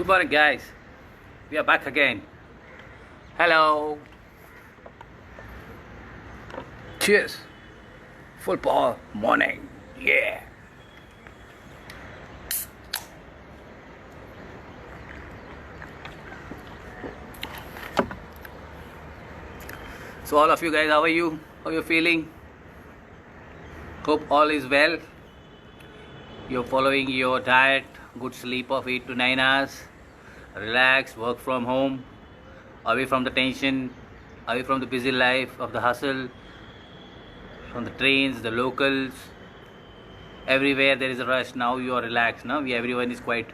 Good morning, guys. We are back again. Hello. Cheers. Full power morning. Yeah. So, all of you guys, how are you? How are you feeling? Hope all is well. You're following your diet, good sleep of 8 to 9 hours, relax, work from home, away from the tension, away from the busy life of the hustle, from the trains, the locals, everywhere there is a rush. Now you are relaxed. Now everyone is quite,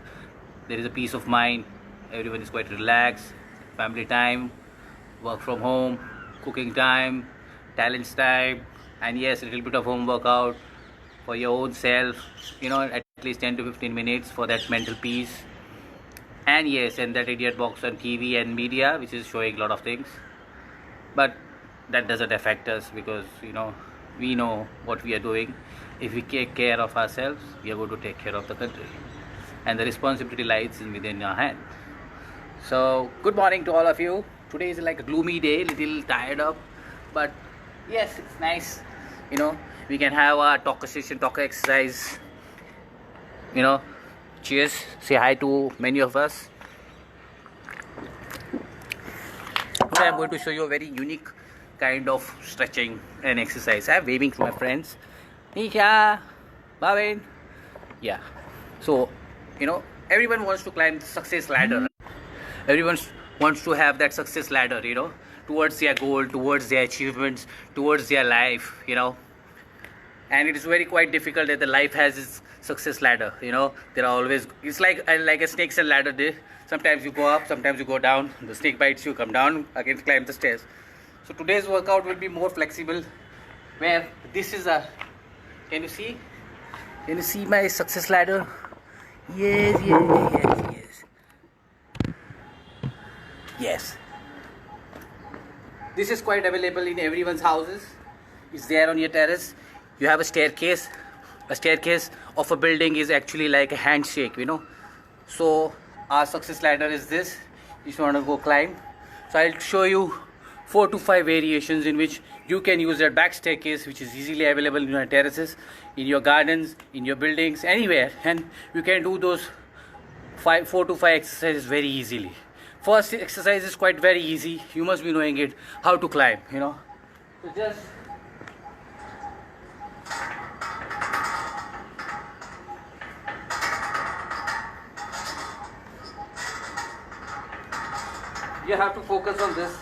there is a peace of mind, everyone is quite relaxed, family time, work from home, cooking time, talents time, and yes, a little bit of home workout for your own self, at least 10 to 15 minutes for that mental peace. And yes, and that idiot box on TV and media which is showing a lot of things, but that doesn't affect us because we know what we are doing. If we take care of ourselves, we are going to take care of the country, and the responsibility lies within our hand. So good morning to all of you. Today is like a gloomy day, little tired up, but yes, it's nice. We can have a talk session, talk exercise. Cheers. Say hi to many of us. Today I'm going to show you a very unique kind of stretching and exercise. I'm waving to my friends. Nisha, Bhavin. Yeah. So, everyone wants to climb the success ladder. Everyone wants to have that success ladder, towards their goal, towards their achievements, towards their life, and it is very quite difficult that the life has its success ladder. There are always, it's like a snakes and ladder day. Sometimes you go up, sometimes you go down. The snake bites you, come down again, climb the stairs. So today's workout will be more flexible, where this is a, can you see my success ladder? Yes. This is quite available in everyone's houses. It's there on your terrace. You have a staircase. A staircase of a building is actually like a handshake, So our success ladder is this. If you want to go climb, so I'll show you 4 to 5 variations in which you can use that back staircase, which is easily available in your terraces, in your gardens, in your buildings, anywhere, and you can do those 4 to 5 exercises very easily. First exercise is quite very easy. You must be knowing it, how to climb. So just you have to focus on this.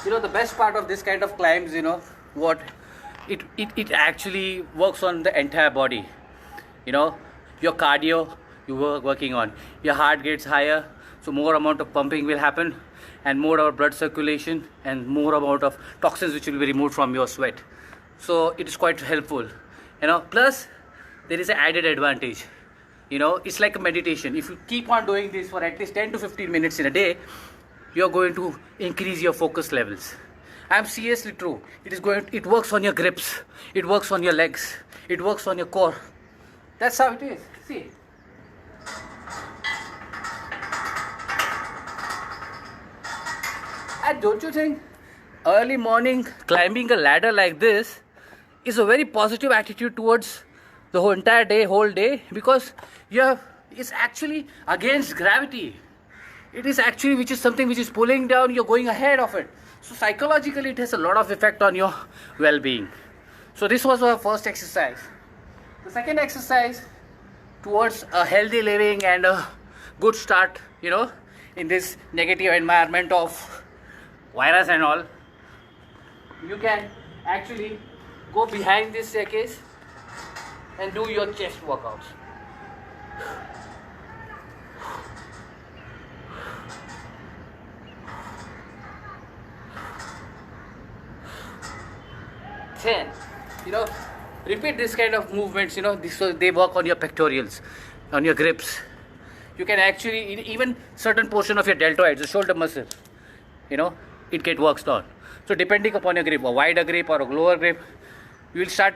The best part of this kind of climbs, what it actually works on the entire body. Your cardio you were working on, your heart gets higher, so more amount of pumping will happen, and more of blood circulation, and more amount of toxins which will be removed from your sweat. So it is quite helpful. Plus there is an added advantage. It's like a meditation. If you keep on doing this for at least 10 to 15 minutes in a day, you're going to increase your focus levels. I'm seriously true. It works on your grips, it works on your legs, it works on your core. That's how it is. See. And don't you think early morning climbing a ladder like this is a very positive attitude towards the whole entire day, because it's actually against gravity. It is actually, which is something which is pulling down, you're going ahead of it. So psychologically it has a lot of effect on your well-being. So this was our first exercise. The second exercise towards a healthy living and a good start, in this negative environment of virus and all, you can actually go behind this staircase and do your chest workouts. Then, repeat this kind of movements. So they work on your pectorals, on your grips. You can actually, even certain portion of your deltoids, the shoulder muscle, it get worked on. So depending upon your grip, a wider grip or a lower grip, you will start,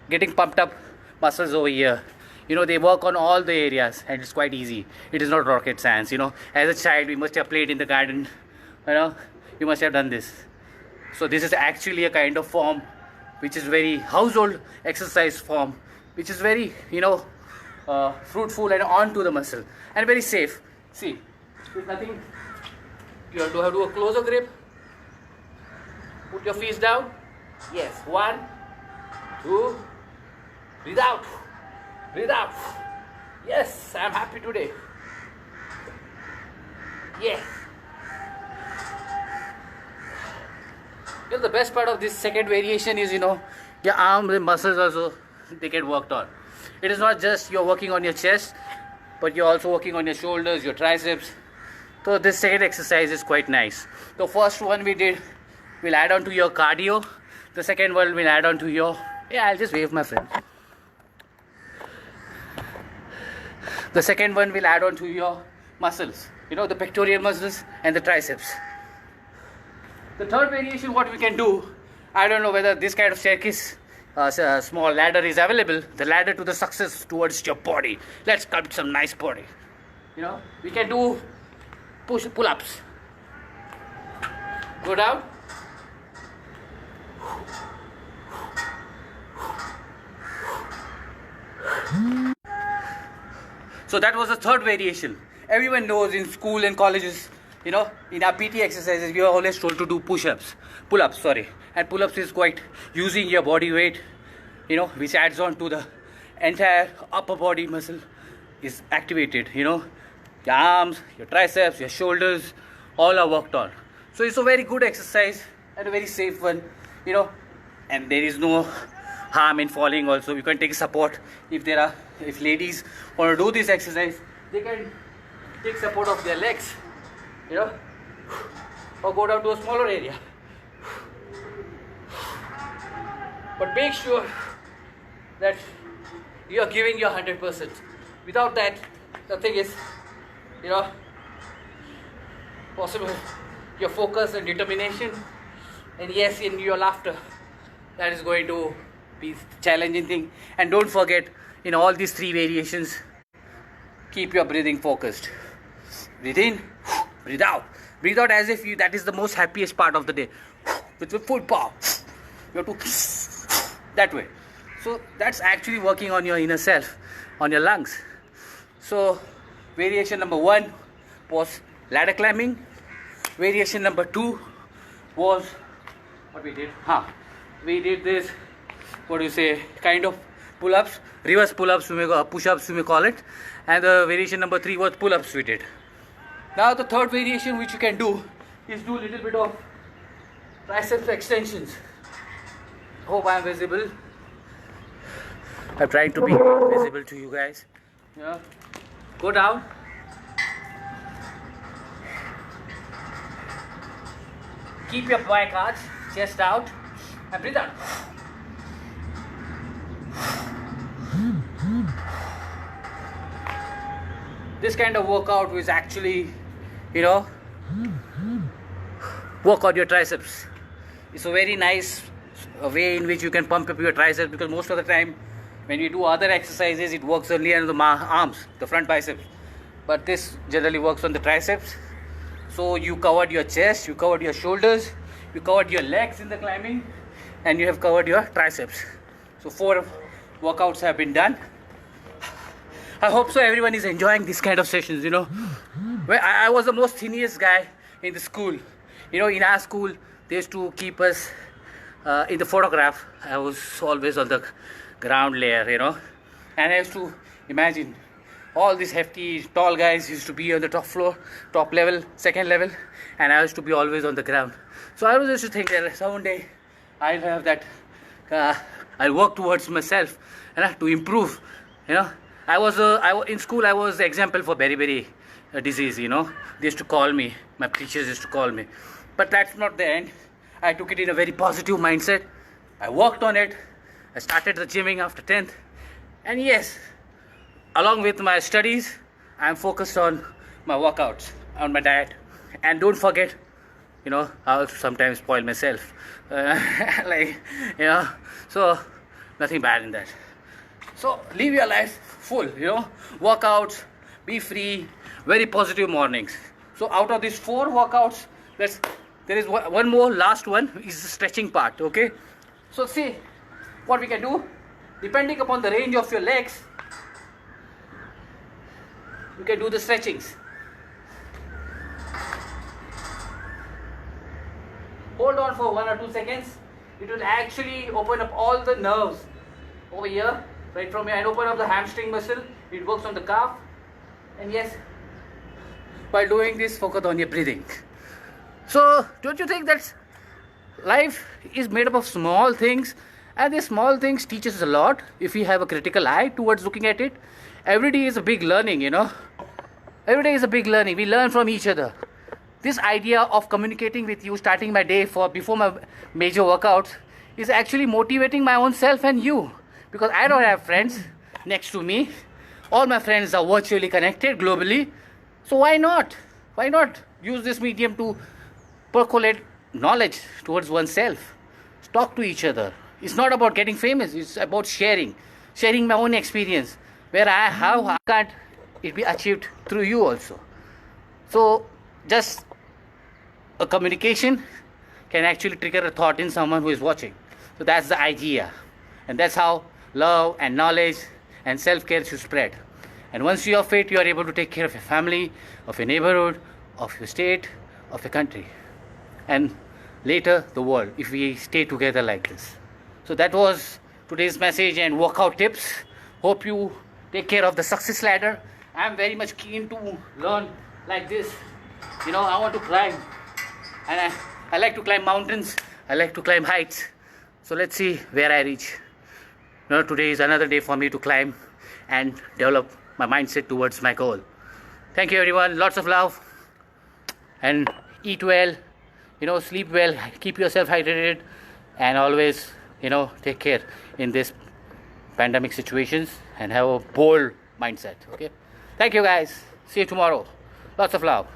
getting pumped up muscles over here. You know, they work on all the areas and it's quite easy. It is not rocket science, you know. As a child, we must have played in the garden, you know, you must have done this. So this is actually a kind of form which is very household exercise form, which is very, you know, fruitful and onto the muscle and very safe. See, there's nothing. You have to do a closer grip. Put your feet down. Yes, 1, 2. Breathe out. Breathe out. Yes, I'm happy today. Yes. You know, the best part of this second variation is, you know, your arms and muscles also, they get worked on. It is not just you're working on your chest, but you're also working on your shoulders, your triceps. So this second exercise is quite nice. The first one we did will add on to your cardio. The second one will add on to your, yeah, I'll just wave my friend. The second one will add on to your muscles, you know, the pectoral muscles and the triceps. The third variation, what we can do, I don't know whether this kind of staircase, small ladder is available, the ladder to the success towards your body. Let's sculpt some nice body. You know, we can do pull-ups. Go down. So that was the third variation. Everyone knows in school and colleges, you know, in our PT exercises, we are always told to do pull-ups, sorry. And pull-ups is quite using your body weight, you know, which adds on to the entire upper body muscle is activated, you know. Your arms, your triceps, your shoulders, all are worked on. So it's a very good exercise and a very safe one, you know. And there is no harm in falling also. You can take support if ladies want to do this exercise, they can take support of their legs, you know, or go down to a smaller area. But make sure that you are giving your 100%. Without that, the thing is, you know, possible your focus and determination, and yes, in your laughter, that is going to be challenging thing. And don't forget, in all these three variations, keep your breathing focused. Breathe in, breathe out. Breathe out as if that is the most happiest part of the day. With full power. You have to that way. So that's actually working on your inner self, on your lungs. So variation number 1 was ladder climbing. Variation number 2 was what we did. We did this, what do you say, kind of pull-ups, reverse pull-ups, push-ups we may call it. And the variation number 3 was pull-ups we did. Now the third variation which you can do is do a little bit of triceps extensions. Hope I am visible. I'm trying to be visible to you guys. Yeah. Go down. Keep your back arch, chest out, and breathe out. This kind of workout is actually, you know, work on your triceps. It's a very nice way in which you can pump up your triceps, because most of the time when you do other exercises, it works only on the arms, the front biceps. But this generally works on the triceps. So you covered your chest, you covered your shoulders, you covered your legs in the climbing, and you have covered your triceps. So 4 workouts have been done. I hope so everyone is enjoying this kind of sessions, you know. I was the most thinnest guy in the school. You know, in our school, they used to keep us in the photograph. I was always on the ground layer, you know. And I used to imagine all these hefty, tall guys used to be on the top floor, top level, second level. And I used to be always on the ground. So I was used to think that someday I'll have that, I'll work towards myself, you know, to improve, you know. In school I was the example for beriberi disease, you know. They used to call me, my teachers used to call me. But that's not the end. I took it in a very positive mindset. I worked on it. I started the gymming after 10th. And yes, along with my studies, I'm focused on my workouts, on my diet. And don't forget, you know, I also sometimes spoil myself. Like, you know, so nothing bad in that. So live your life full, workouts, be free, very positive mornings. So out of these 4 workouts, there is one more, last one is the stretching part. Okay, so see what we can do. Depending upon the range of your legs, you can do the stretchings. Hold on for 1 or 2 seconds. It will actually open up all the nerves over here, right from here, and open up the hamstring muscle. It works on the calf. And yes, by doing this, focus on your breathing. So don't you think that life is made up of small things, and these small things teach us a lot if we have a critical eye towards looking at it. Every day is a big learning, every day is a big learning. We learn from each other. This idea of communicating with you, starting my day before my major workouts, is actually motivating my own self and you, because I don't have friends next to me. All my friends are virtually connected globally. So why not use this medium to percolate knowledge towards oneself? Talk to each other. It's not about getting famous, it's about sharing my own experience, where how can't it be achieved through you also. So just a communication can actually trigger a thought in someone who is watching. So that's the idea, and that's how love and knowledge and self-care should spread. And once you are fit, you are able to take care of your family, of your neighborhood, of your state, of your country, and later the world, if we stay together like this. So that was today's message and workout tips. Hope you take care of the success ladder. I'm very much keen to learn like this. I want to climb, and I like to climb mountains, I like to climb heights. So let's see where I reach. Today is another day for me to climb and develop my mindset towards my goal. Thank you everyone, lots of love, and eat well, sleep well, keep yourself hydrated, and always take care in this pandemic situations, and have a bold mindset. Okay, thank you guys, see you tomorrow, lots of love.